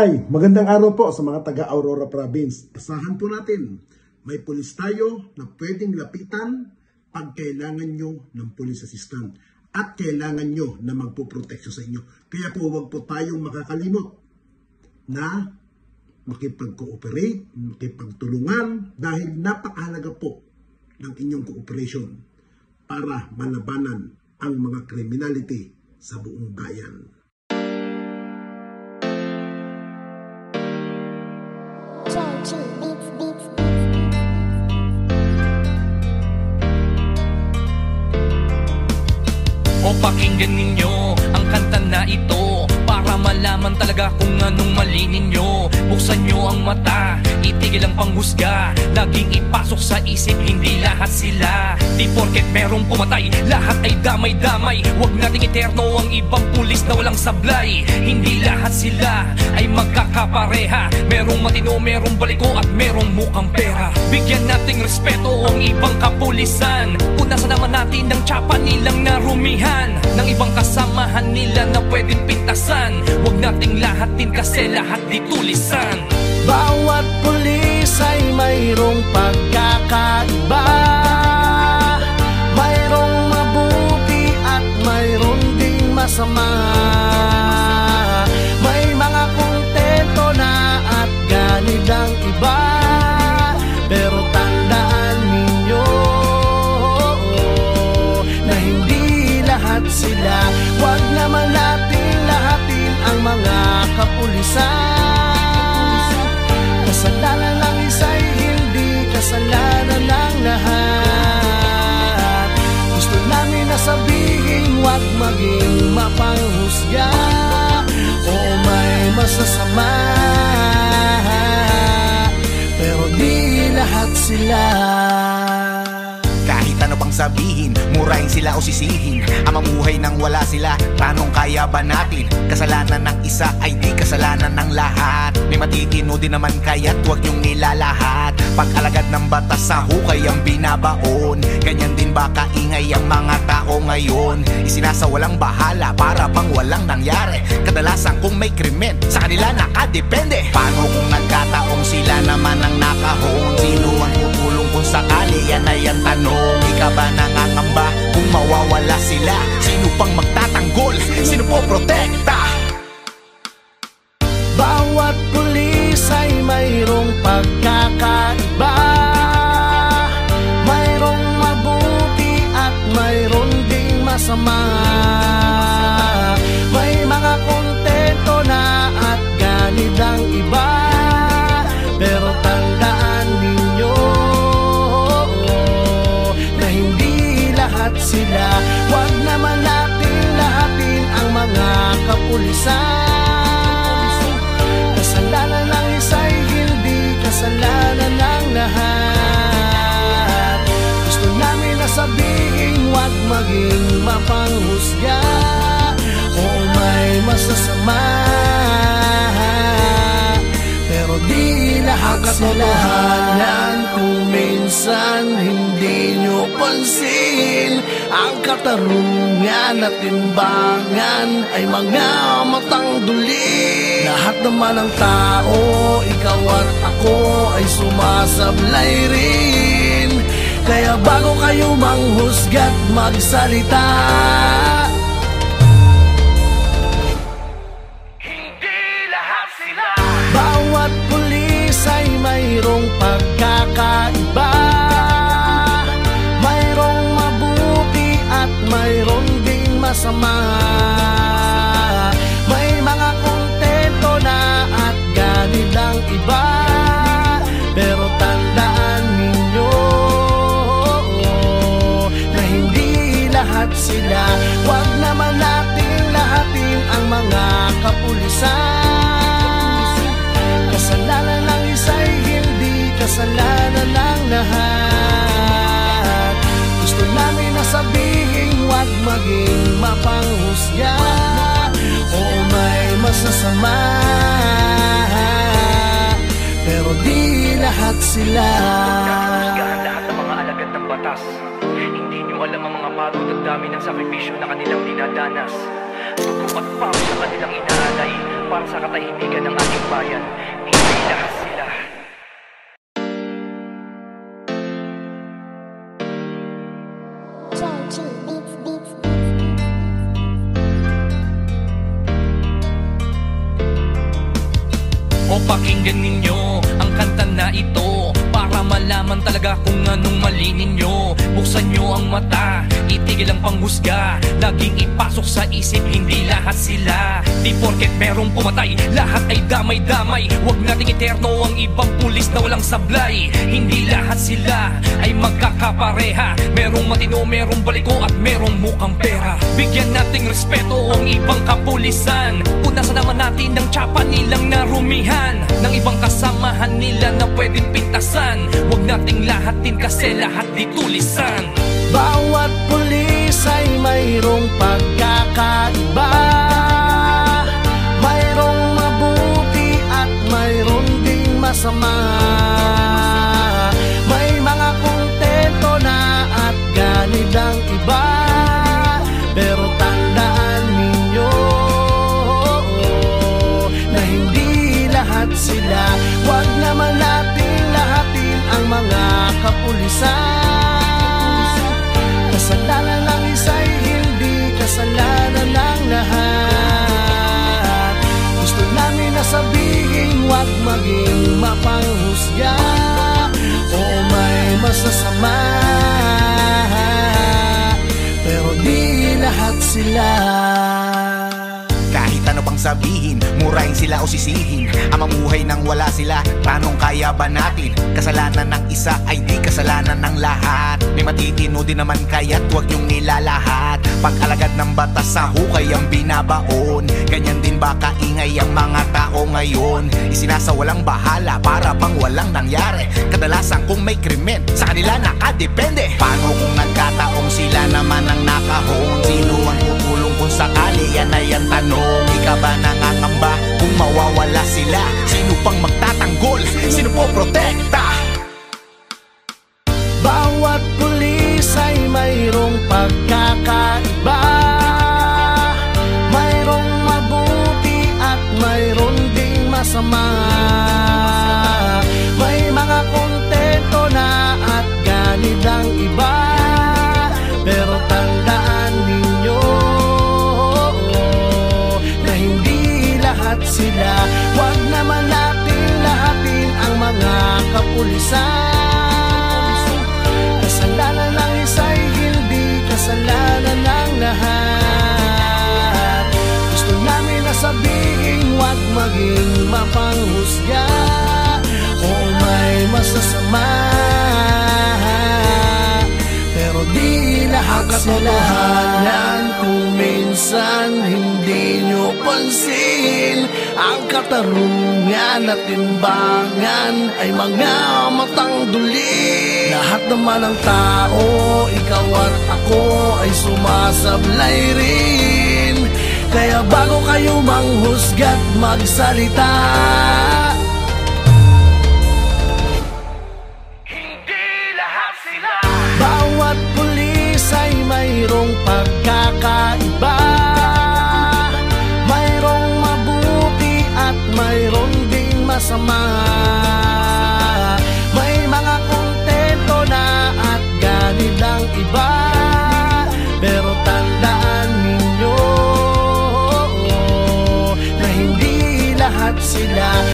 Ay, magandang araw po sa mga taga Aurora Province. Asahan po natin, may pulis tayo na pwedeng lapitan pag kailangan nyo ng police assistant at kailangan nyo na magpuproteksyo sa inyo. Kaya po huwag po tayong makakalimot na makipag-cooperate, makipagtulungan dahil napakahalaga po ng inyong cooperation para malabanan ang mga criminality sa buong bayan. O pakinggan ninyo ang kanta na ito para malaman talaga kung anong mali ninyo. Buksan nyo ang mata, itigil ang panghusga, laging ipasok sa isip, hindi lahat sila. Di porket merong pumatay, lahat ay damay-damay. Huwag nating eterno ang ibang pulis na walang sablay. Hindi lahat sila ay magkakapareha. Merong matino, merong baliko at merong mukhang pera. Bigyan nating respeto ang ibang kapulisan. Punasan naman natin ang tsapa nilang narumihan ng ibang kasamahan nila na pwedeng pintasan. Huwag nating lahatin kasi lahat di tulisan. Bawat pulis ay mayroong pagkakaiba, mayroong mabuti at mayroong ding masama. May mga kontento na at ganid ang iba, pero tandaan ninyo na hindi lahat sila. Huwag naman natin lahatin ang mga kapulisan. Kasalanan ng isa'y hindi kasalanan ng lahat. Gusto namin na sabihin, huwag maging mapanghusga o may masasama, pero di lahat sila. Kahit ano pang sabihin, murahin sila o sisihin, ang mamuhay nang wala sila, tanong kaya ba natin? Kasalanan ng isa ay di kasalanan ng lahat. May matitino din naman kaya't huwag niyong nilalahat. Pag-alagad ng batas sa hukay ang binabaon, ganyan din ba kaingay ang mga tao ngayon? Isinasawalang bahala para bang walang nangyari. Kadalasan kung may krimen, sa kanila nakadepende. Paano kung nagkataong sila naman ang nakahon? Sino ang tutulong kung sakali? Yan ay ang tanong. Ikaw ba nangangamba kung mawawala sila? Sino pang magtatanggol? Sino po protekta? Bawat pulis ay mayroong pagkakaiba, mayroong mabuti at mayroong ding masama. May mga kontento na at ganid ang iba, pero tandaan ninyo na hindi lahat sila. Huwag naman natin lahatin ang mga kapulisan. Kasalanan ng isa'y hindi kasalanan ng lahat. Gusto namin na sabihin, huwag maging mapanghusga o may masasama, pero di lahat sila. Kung minsan hindi nyo pansin, ang katarungan at timbangan ay mga matang duli. Lahat naman ng tao, ikaw at ako ay sumasablay rin. Kaya bago kayo manghusga't magsalita, Hindi lahat sila. bawat pulis ay mayroong pagkakaiba, mayroong mabuti at mayroong ding masama. May mga kontento na at ganid ang iba, pero tandaan ninyo na hindi lahat sila. Huwag naman natin lahatin ang mga kapulisan. Kasalanan ng isa'y hindi kasalanan ng lahat. Gusto namin na sabihin, huwag maging mapanghusga o may masasama, pero di lahat sila. Lahat ng mga alagad ng batas, hindi nyo alam ang mga pagod at dami ng sakripisyo na kanilang dinadanas. dugo at pawis sa kanilang inaalay para sa katahimikan ng ating bayan. Hindi lahat sila. O pakinggan ninyo ang kanta na ito para malaman talaga kung anong mali ninyo. Buksan nyo ang mata, itigil ang panghusga, laging ipasok sa isip, hindi lahat sila. Di porket merong pumatay, lahat ay damay-damay. Huwag nating eterno ang ibang pulis na walang sablay. Hindi lahat sila ay magkakapareha. Merong matino, merong baliko at merong mukhang pera. Bigyan nating respeto ang ibang kapulisan. Punasan naman natin ng tsapa nilang narumihan, ng ibang kasamahan nila na pwedeng pintasan. Huwag nating lahatin kasi lahat di tulisan. Bawat pulis ay mayroong pagkakaiba, mayroong mabuti at mayroong ding masama. May mga kontento na at ganid ang iba, pero tandaan ninyo na hindi lahat sila. Huwag naman natin lahatin ang mga kapulisan. Kasalanan ng isa'y hindi kasalanan ng lahat. Gusto namin na sabihin, huwag maging mapanghusga o may masasama, pero di lahat sila. Kahit ano pang sabihin, murahin sila o sisihin, ang mamuhay nang wala sila, tanong kaya ba natin? Kasalanan ng isa ay di kasalanan ng lahat. May matitino din naman kaya't huwag yung nilalahat. Pag-alagad ng batas sa hukay ang binabaon, ganyan din ba kaingay ang mga tao ngayon? Isinasawalang bahala para bang walang nangyari. Kadalasan kung may krimen, sa kanila nakadepende. Paano kung nagkataong sila naman ang nakahon? Sino ang tutulong kung sakali? Yan ay ang tanong. Ika ba nangangamba kung mawawala sila? Sino pang magtatanggol? Sino po protekta? Bawat pulis ay mayroong pagkakaiba, mayroong mabuti at mayroong ding masama. May mga kontento na at ganid ang iba, pero tandaan ninyo na hindi lahat sila. Huwag naman natin lahatin ang mga kapulisan. Kasalanan ng isa'y hindi kasalanan ng lahat. Gusto namin na sabihin, huwag maging mapanghusga o may masasama, pero di lahat sila. Kung minsan hindi nyo pansin, ang katarungan at timbangan ay mga matang duli. Lahat naman ng tao, ikaw at ako ay sumasablay rin. Kaya bago kayo manghusga't magsalita, Hindi lahat sila. bawat pulis ay mayroong pagkakaiba, mayroong mabuti at mayroong ding masama. May mga kontento na at ganid ang iba, pero tandaan ninyo na hindi lahat sila.